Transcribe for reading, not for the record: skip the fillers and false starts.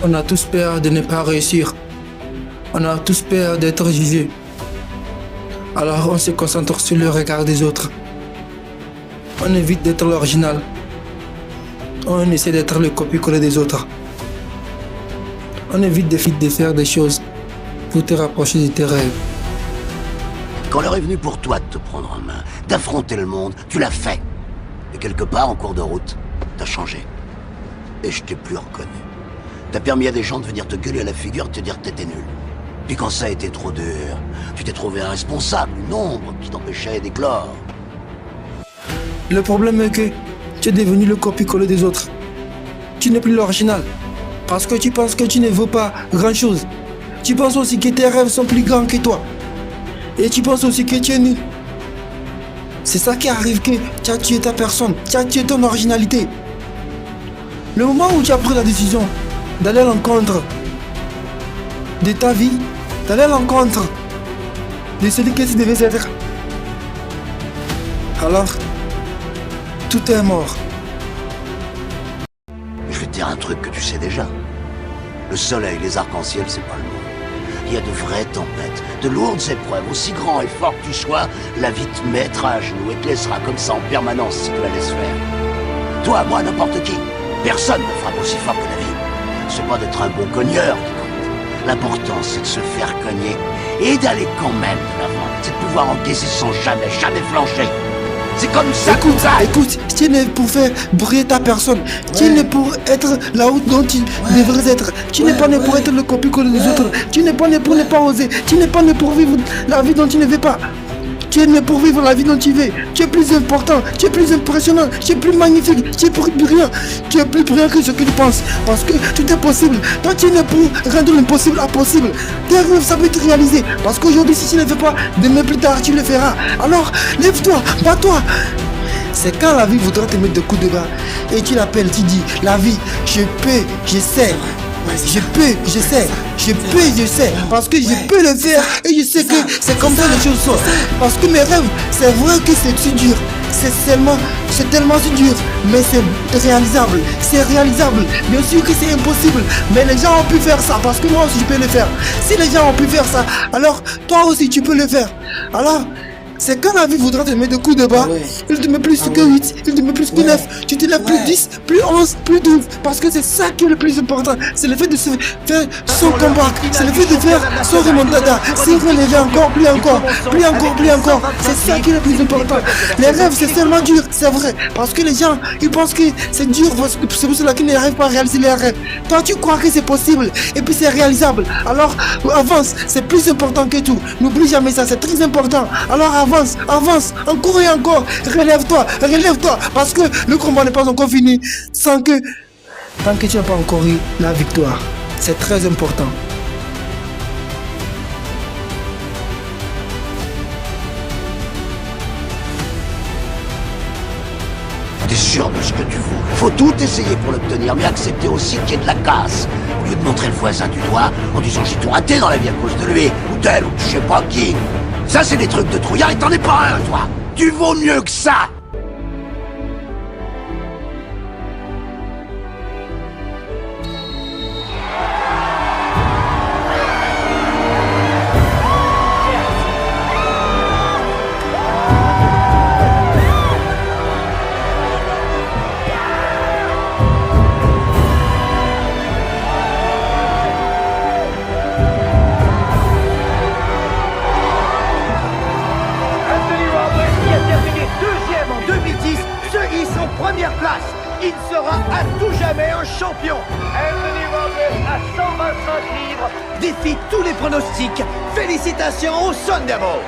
On a tous peur de ne pas réussir. On a tous peur d'être jugés. Alors on se concentre sur le regard des autres. On évite d'être l'original. On essaie d'être le copier-coller des autres. On évite de faire des choses pour te rapprocher de tes rêves. Quand l'heure est venue pour toi de te prendre en main, d'affronter le monde, tu l'as fait. Et quelque part, en cours de route, t'as changé. Et je t'ai plus reconnu. T'as permis à des gens de venir te gueuler à la figure et te dire que t'étais nul. Puis quand ça a été trop dur, tu t'es trouvé un responsable, une ombre qui t'empêchait d'éclore. Le problème est que tu es devenu le copier-coller des autres. Tu n'es plus l'original. Parce que tu penses que tu ne vaux pas grand-chose. Tu penses aussi que tes rêves sont plus grands que toi. Et tu penses aussi que tu es nul. C'est ça qui arrive, que tu as tué ta personne, tu as tué ton originalité. Le moment où tu as pris la décision d'aller à l'encontre de ta vie, d'aller à l'encontre de celui que tu devais être, alors tout est mort. Je vais te dire un truc que tu sais déjà. Le soleil, les arcs-en-ciel, c'est pas le monde. Il y a de vraies tempêtes, de lourdes épreuves. Aussi grand et fort que tu sois, la vie te mettra à genoux et te laissera comme ça en permanence si tu la laisses faire. Toi, moi, n'importe qui. Personne ne frappe aussi fort que la vie. C'est pas d'être un bon cogneur qui compte. L'important, c'est de se faire cogner et d'aller quand même de l'avant. C'est de pouvoir encaisser sans jamais flancher. C'est comme ça. Écoute, tu n'es pour faire briller ta personne. Tu n'es pour être là où dont tu devrais être. Tu n'es pas né pour être le copier-coller des autres. Tu n'es pas né pour ne pas oser. Tu n'es pas né pour vivre la vie dont tu ne veux pas. Tu es né pour vivre la vie dont tu veux. Tu es plus important, tu es plus impressionnant, tu es plus magnifique, tu es plus brillant. Tu es plus brillant que ce que tu penses. Parce que tout est possible. Toi, tu es né pour rendre l'impossible impossible. Tes rêves, ça peut te réaliser. Parce qu'aujourd'hui, si tu ne le fais pas, demain plus tard, tu le feras. Alors, lève-toi, bats-toi. C'est quand la vie voudra te mettre des coups de bas et tu l'appelles, tu dis, la vie, je peux, je sais. Je peux, je sais, je peux, je sais, parce que je peux le faire et je sais que c'est comme ça les choses sont. Parce que mes rêves, c'est vrai que c'est si dur, c'est tellement si dur, mais c'est réalisable, bien sûr que c'est impossible, mais les gens ont pu faire ça, parce que moi aussi je peux le faire. Si les gens ont pu faire ça, alors toi aussi tu peux le faire. Alors, c'est quand la vie voudra te mettre de coups de bas, il te met plus que 8, il te met plus que 9, tu te lèves plus 10, plus 11, plus 12, parce que c'est ça qui est le plus important, c'est le fait de se faire son combat, c'est le fait de faire son remontada, se relever encore, plus encore, c'est ça qui est le plus important. Les rêves c'est tellement dur, c'est vrai, parce que les gens, ils pensent que c'est dur, c'est pour cela qu'ils n'arrivent pas à réaliser leurs rêves. Toi tu crois que c'est possible, et puis c'est réalisable, alors avance, c'est plus important que tout, n'oublie jamais ça, c'est très important, alors avance, encore et encore, relève-toi, parce que le combat n'est pas encore fini, tant que tu n'as pas encore eu la victoire, c'est très important. T'es sûr de ce que tu vaux. Faut tout essayer pour l'obtenir, mais accepter aussi qu'il y ait de la casse. Au lieu de montrer le voisin du doigt en disant j'ai tout raté dans la vie à cause de lui, ou d'elle, ou je sais pas qui. Ça, c'est des trucs de trouillard et t'en es pas un, toi. Tu vaux mieux que ça. Première place, il sera à tout jamais un champion. Anthony Robles à 125 livres défie tous les pronostics. Félicitations au Thunderbolt.